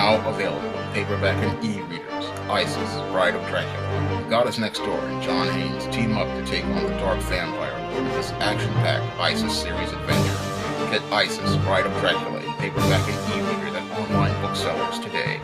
Now available in paperback and e-readers. Isis, Bride of Dracula. The Goddess Next Door and John Haynes team up to take on the Dark Vampire Lord in this action-packed Isis series adventure. Get Isis, Bride of Dracula in paperback and e-readers at online booksellers today.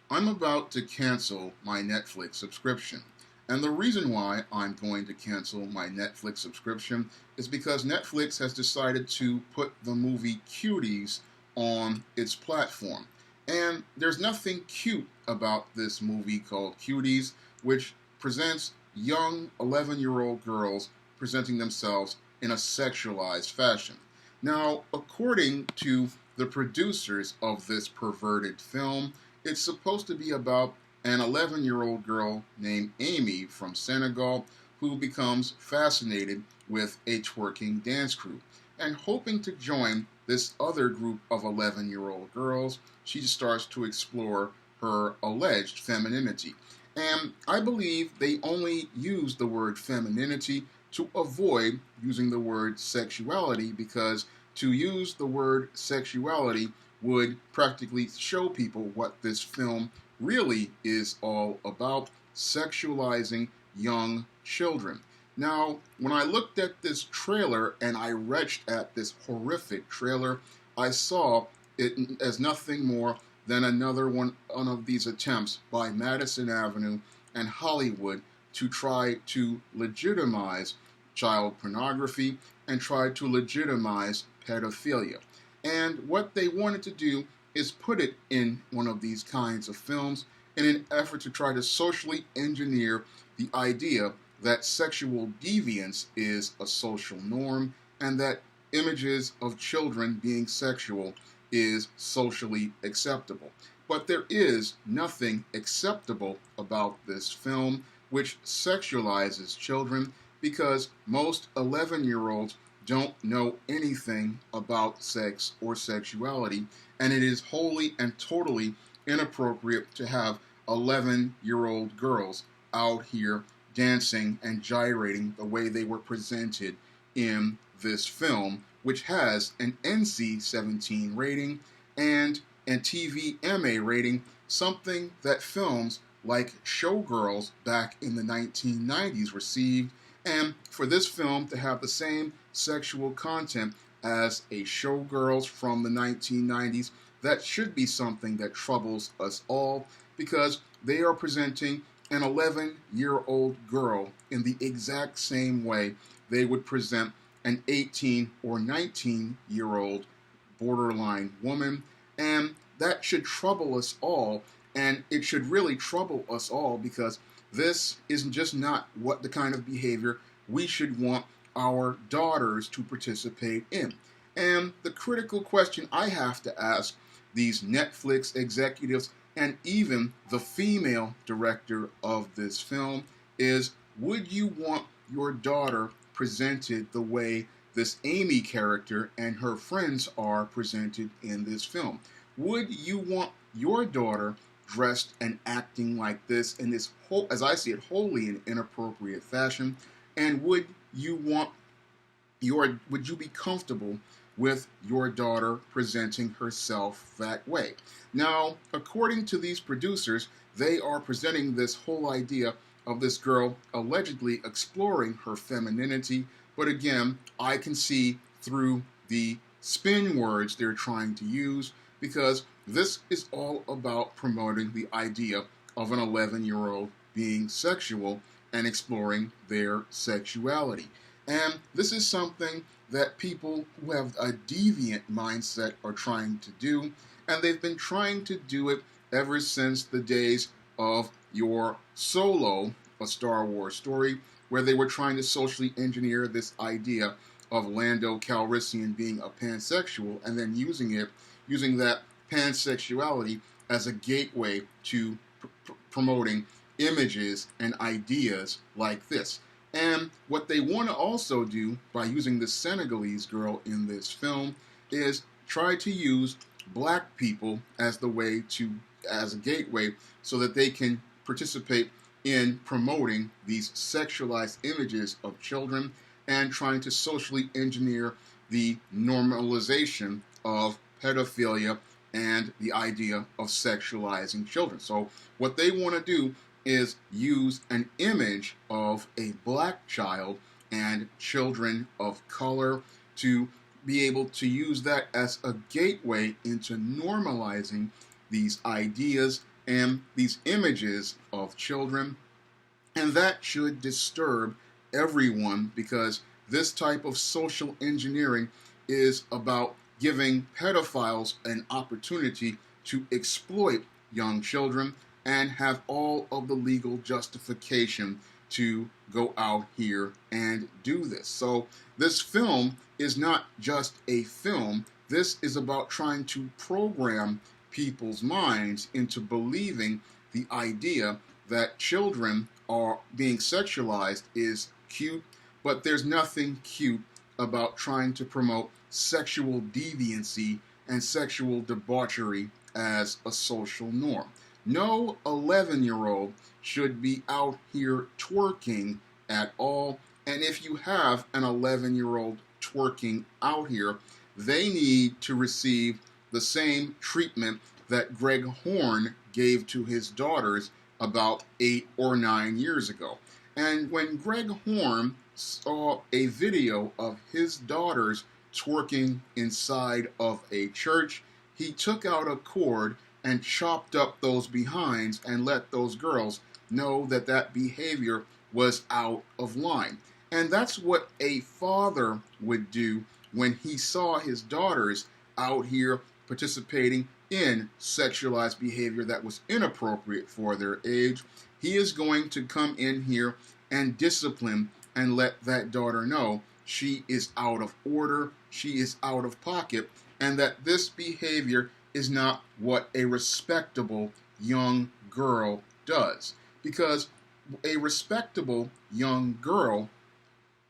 I'm about to cancel my Netflix subscription. And the reason why I'm going to cancel my Netflix subscription is because Netflix has decided to put the movie Cuties on its platform. And there's nothing cute about this movie called Cuties, which presents young 11-year-old girls presenting themselves in a sexualized fashion. Now, according to the producers of this perverted film, it's supposed to be about an 11-year-old girl named Amy from Senegal who becomes fascinated with a twerking dance crew. And hoping to join this other group of 11-year-old girls, she starts to explore her alleged femininity. And I believe they only use the word femininity to avoid using the word sexuality, because to use the word sexuality would practically show people what this film really is all about: sexualizing young children. Now, when I looked at this trailer and I retched at this horrific trailer, I saw it as nothing more than another one of these attempts by Madison Avenue and Hollywood to try to legitimize child pornography and try to legitimize pedophilia. And what they wanted to do is put it in one of these kinds of films in an effort to try to socially engineer the idea that sexual deviance is a social norm and that images of children being sexual is socially acceptable. But there is nothing acceptable about this film, which sexualizes children, because most 11-year-olds don't know anything about sex or sexuality, and it is wholly and totally inappropriate to have 11-year-old girls out here dancing and gyrating the way they were presented in this film, which has an NC-17 rating and a TVMA rating, something that films like Showgirls back in the 1990s received. And for this film to have the same sexual content as a Showgirls from the 1990s, that should be something that troubles us all, because they are presenting an 11-year-old girl in the exact same way they would present an 18 or 19-year-old borderline woman. And that should trouble us all, and it should really trouble us all, because this is just not what the kind of behavior we should want our daughters to participate in. And the critical question I have to ask these Netflix executives and even the female director of this film is, would you want your daughter presented the way this Amy character and her friends are presented in this film? Would you want your daughter dressed and acting like this in this whole, as I see it, wholly in inappropriate fashion? And would you be comfortable with your daughter presenting herself that way? Now, according to these producers, they are presenting this whole idea of this girl allegedly exploring her femininity, but again, I can see through the spin words they're trying to use, because this is all about promoting the idea of an 11-year-old being sexual and exploring their sexuality. And this is something that people who have a deviant mindset are trying to do, and they've been trying to do it ever since the days of your Solo, a Star Wars story, where they were trying to socially engineer this idea of Lando Calrissian being a pansexual, and then using that pansexuality as a gateway to promoting images and ideas like this. And what they want to also do by using the Senegalese girl in this film is try to use black people as a gateway so that they can participate in promoting these sexualized images of children and trying to socially engineer the normalization of pedophilia and the idea of sexualizing children. So what they want to do is use an image of a black child and children of color to be able to use that as a gateway into normalizing these ideas and these images of children. And that should disturb everyone, because this type of social engineering is about giving pedophiles an opportunity to exploit young children and have all of the legal justification to go out here and do this. So this film is not just a film. This is about trying to program people's minds into believing the idea that children are being sexualized is cute, but there's nothing cute about trying to promote sexual deviancy and sexual debauchery as a social norm. No 11-year-old should be out here twerking at all. And if you have an 11-year-old twerking out here, they need to receive the same treatment that Greg Horn gave to his daughters about 8 or 9 years ago. And when Greg Horn saw a video of his daughters twerking inside of a church, he took out a cord and chopped up those behinds and let those girls know that that behavior was out of line. And that's what a father would do when he saw his daughters out here participating in sexualized behavior that was inappropriate for their age. He is going to come in here and discipline and let that daughter know she is out of order, she is out of pocket, and that this behavior is not what a respectable young girl does. Because a respectable young girl,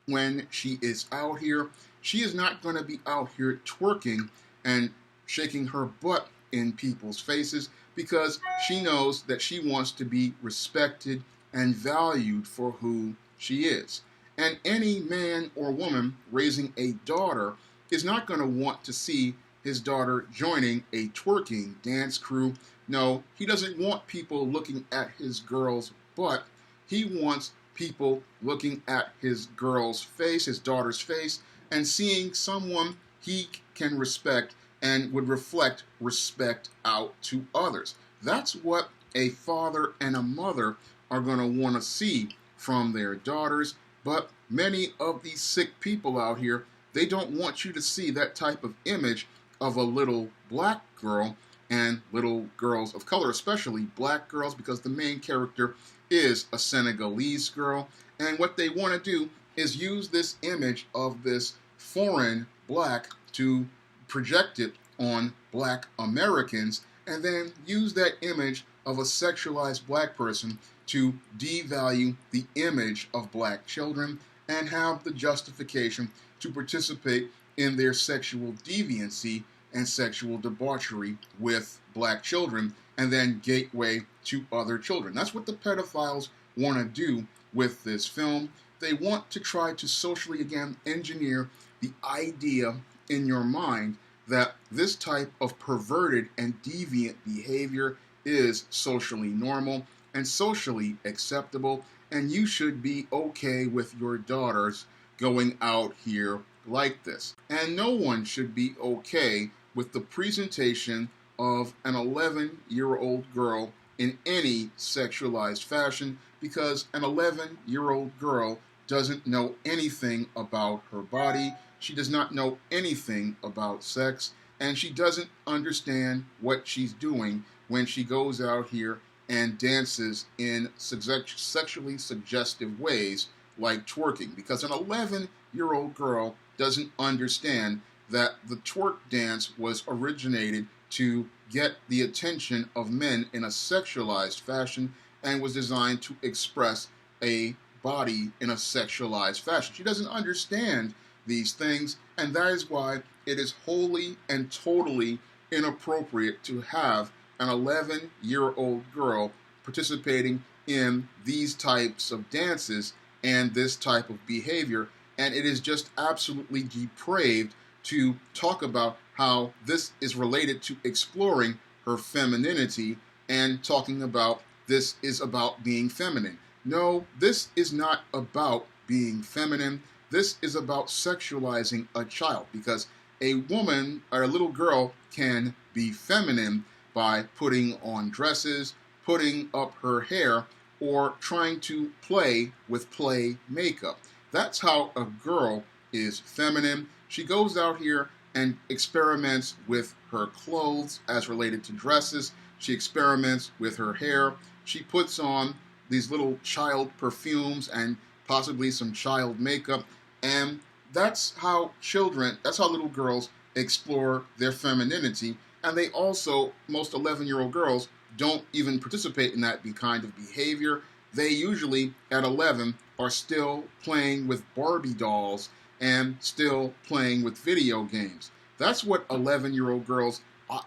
when she is out here, she is not going to be out here twerking and shaking her butt in people's faces, because she knows that she wants to be respected and valued for who she is. And any man or woman raising a daughter is not going to want to see his daughter joining a twerking dance crew. No, he doesn't want people looking at his girl's butt. He wants people looking at his girl's face, his daughter's face, and seeing someone he can respect and would reflect respect out to others. That's what a father and a mother are going to want to see from their daughters. But many of these sick people out here, they don't want you to see that type of image of a little black girl and little girls of color, especially black girls, because the main character is a Senegalese girl. And what they want to do is use this image of this foreign black to project it on black Americans, and then use that image of a sexualized black person to devalue the image of black children and have the justification to participate in their sexual deviancy and sexual debauchery with black children, and then gateway to other children. That's what the pedophiles want to do with this film. They want to try to socially, again, engineer the idea in your mind that this type of perverted and deviant behavior is socially normal and socially acceptable, and you should be okay with your daughters going out here like this. And no one should be okay with the presentation of an 11-year-old girl in any sexualized fashion, because an 11-year-old girl doesn't know anything about her body. She does not know anything about sex, and she doesn't understand what she's doing when she goes out here and dances in sexually suggestive ways like twerking, because an 11-year-old girl doesn't understand that the twerk dance was originated to get the attention of men in a sexualized fashion and was designed to express a body in a sexualized fashion. She doesn't understand these things, and that is why it is wholly and totally inappropriate to have an 11-year-old girl participating in these types of dances and this type of behavior. And it is just absolutely depraved to talk about how this is related to exploring her femininity and talking about this is about being feminine. No, this is not about being feminine. This is about sexualizing a child, because a woman or a little girl can be feminine by putting on dresses, putting up her hair, or trying to play with play makeup. That's how a girl is feminine. She goes out here and experiments with her clothes as related to dresses. She experiments with her hair. She puts on these little child perfumes and possibly some child makeup. And that's how little girls explore their femininity. And they also, most 11-year-old girls, don't even participate in that kind of behavior. They usually, at 11, are still playing with Barbie dolls and still playing with video games. That's what 11-year-old girls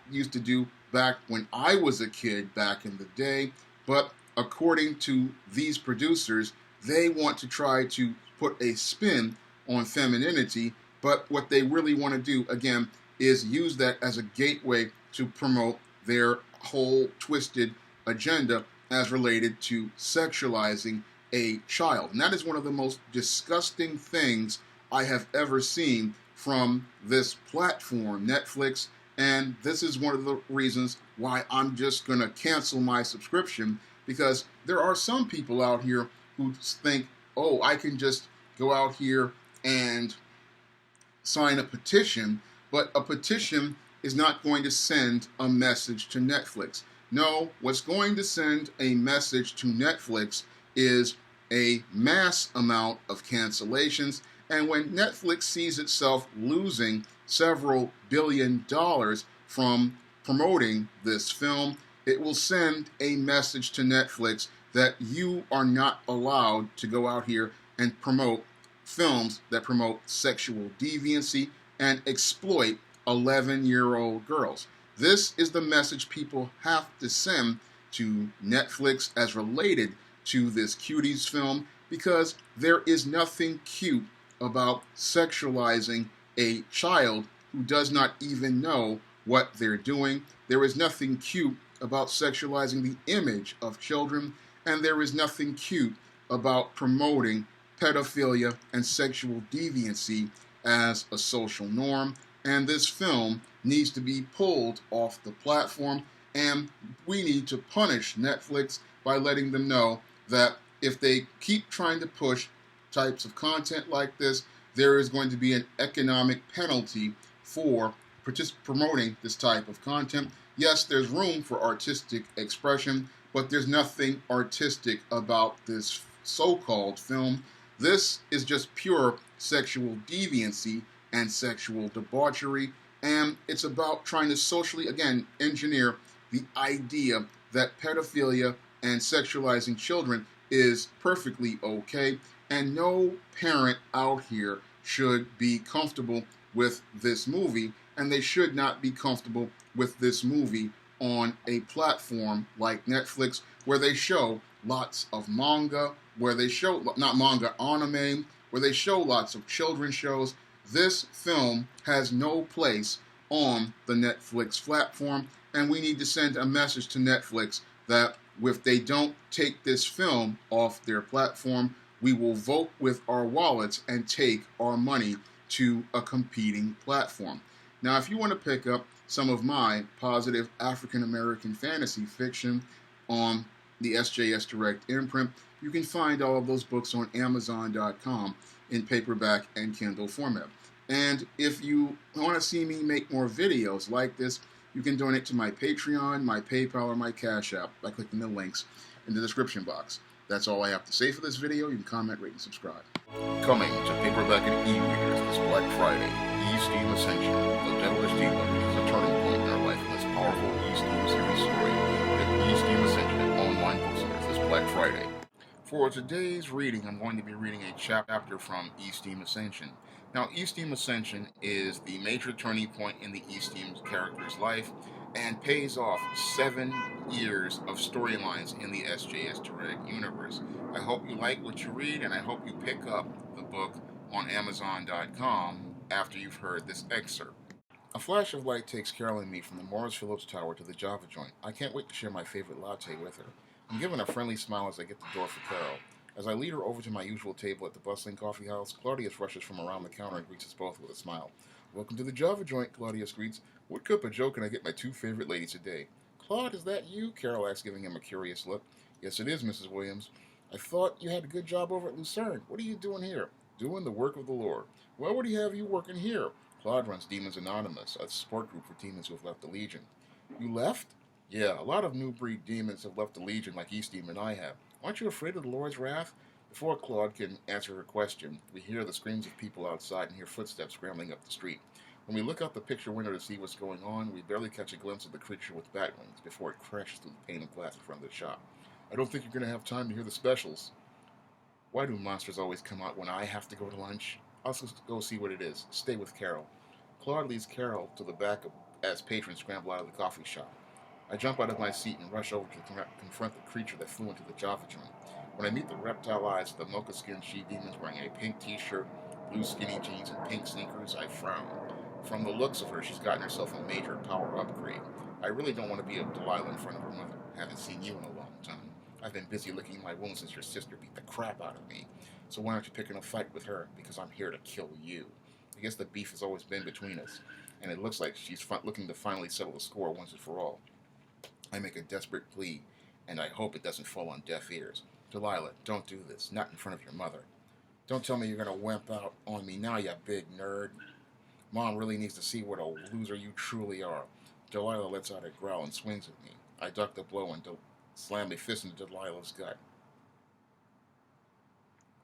used to do back when I was a kid back in the day. But according to these producers, they want to try to put a spin on femininity, but what they really want to do, again, is use that as a gateway to promote their whole twisted agenda as related to sexualizing a child. And that is one of the most disgusting things I have ever seen from this platform, Netflix, and this is one of the reasons why I'm just going to cancel my subscription, because there are some people out here who think, oh, I can just go out here and sign a petition, but a petition is not going to send a message to Netflix. No, what's going to send a message to Netflix is a mass amount of cancellations, and when Netflix sees itself losing several $billion from promoting this film, it will send a message to Netflix that you are not allowed to go out here and promote films that promote sexual deviancy and exploit 11-year-old girls. This is the message people have to send to Netflix as related to this Cuties film, because there is nothing cute about sexualizing a child who does not even know what they're doing. There is nothing cute about sexualizing the image of children, and there is nothing cute about promoting pedophilia and sexual deviancy as a social norm. And this film needs to be pulled off the platform, and we need to punish Netflix by letting them know that if they keep trying to push types of content like this, there is going to be an economic penalty for promoting this type of content. Yes, there's room for artistic expression, but there's nothing artistic about this so-called film. This is just pure sexual deviancy and sexual debauchery, and it's about trying to socially, again, engineer the idea that pedophilia and sexualizing children is perfectly okay, and no parent out here should be comfortable with this movie, and they should not be comfortable with this movie on a platform like Netflix, where they show lots of manga, where they show, not manga, anime, where they show lots of children's shows. This film has no place on the Netflix platform, and we need to send a message to Netflix that if they don't take this film off their platform, we will vote with our wallets and take our money to a competing platform. Now, if you want to pick up some of my positive African American fantasy fiction on the SJS Direct imprint, you can find all of those books on Amazon.com in paperback and Kindle format. And if you want to see me make more videos like this, you can donate to my Patreon, my PayPal, or my Cash App by clicking the links in the description box. That's all I have to say for this video. You can comment, rate, and subscribe. Coming to paperback and e-readers this Black Friday, E-Steam Ascension, the devilish demon reaches a turning point in their life in this powerful E-Steam series story with E-Steam Ascension and online bookstores this Black Friday. For today's reading, I'm going to be reading a chapter from E-Steam Ascension. Now, E-Steam Ascension is the major turning point in the E-Steam character's life and pays off 7 years of storylines in the SJS Direct universe. I hope you like what you read, and I hope you pick up the book on Amazon.com after you've heard this excerpt. A flash of light takes Carol and me from the Morris Phillips Tower to the Java joint. I can't wait to share my favorite latte with her. I'm giving a friendly smile as I get the door for Carol. As I lead her over to my usual table at the bustling coffee house, Claudius rushes from around the counter and greets us both with a smile. Welcome to the Java joint, Claudius greets. What cup of joe can I get my two favorite ladies today? Claude, is that you? Carol asks, giving him a curious look. Yes, it is, Mrs. Williams. I thought you had a good job over at Lucerne. What are you doing here? Doing the work of the Lord. Why would he have you working here? Claude runs Demons Anonymous, a support group for demons who have left the Legion. You left? Yeah, a lot of new breed demons have left the Legion like East Demon and I have. Aren't you afraid of the Lord's wrath? Before Claude can answer her question, we hear the screams of people outside and hear footsteps scrambling up the street. When we look out the picture window to see what's going on, we barely catch a glimpse of the creature with bat wings before it crashes through the pane of glass in front of the shop. I don't think you're going to have time to hear the specials. Why do monsters always come out when I have to go to lunch? I'll go see what it is. Stay with Carol. Claude leads Carol to the back as patrons scramble out of the coffee shop. I jump out of my seat and rush over to confront the creature that flew into the Java joint. When I meet the reptile eyes of the mocha-skinned she-demons wearing a pink t-shirt, blue skinny jeans, and pink sneakers, I frown. From the looks of her, she's gotten herself a major power upgrade. I really don't want to be a Delilah in front of her mother. Haven't seen you in a long time. I've been busy licking my wounds since your sister beat the crap out of me. So why aren't you picking a fight with her? Because I'm here to kill you. I guess the beef has always been between us, and it looks like she's looking to finally settle the score once and for all. I make a desperate plea, and I hope it doesn't fall on deaf ears. Delilah, don't do this. Not in front of your mother. Don't tell me you're going to wimp out on me now, you big nerd. Mom really needs to see what a loser you truly are. Delilah lets out a growl and swings at me. I duck the blow and slam a fist into Delilah's gut.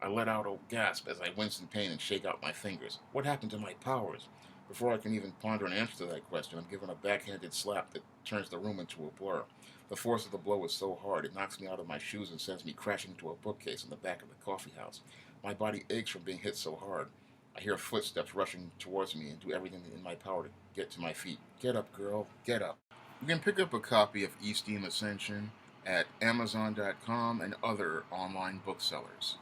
I let out a gasp as I wince in pain and shake out my fingers. What happened to my powers? Before I can even ponder an answer to that question, I'm given a backhanded slap that turns the room into a blur. The force of the blow is so hard, it knocks me out of my shoes and sends me crashing into a bookcase in the back of the coffee house. My body aches from being hit so hard. I hear footsteps rushing towards me and do everything in my power to get to my feet. Get up, girl. Get up. You can pick up a copy of East Team Ascension at Amazon.com and other online booksellers.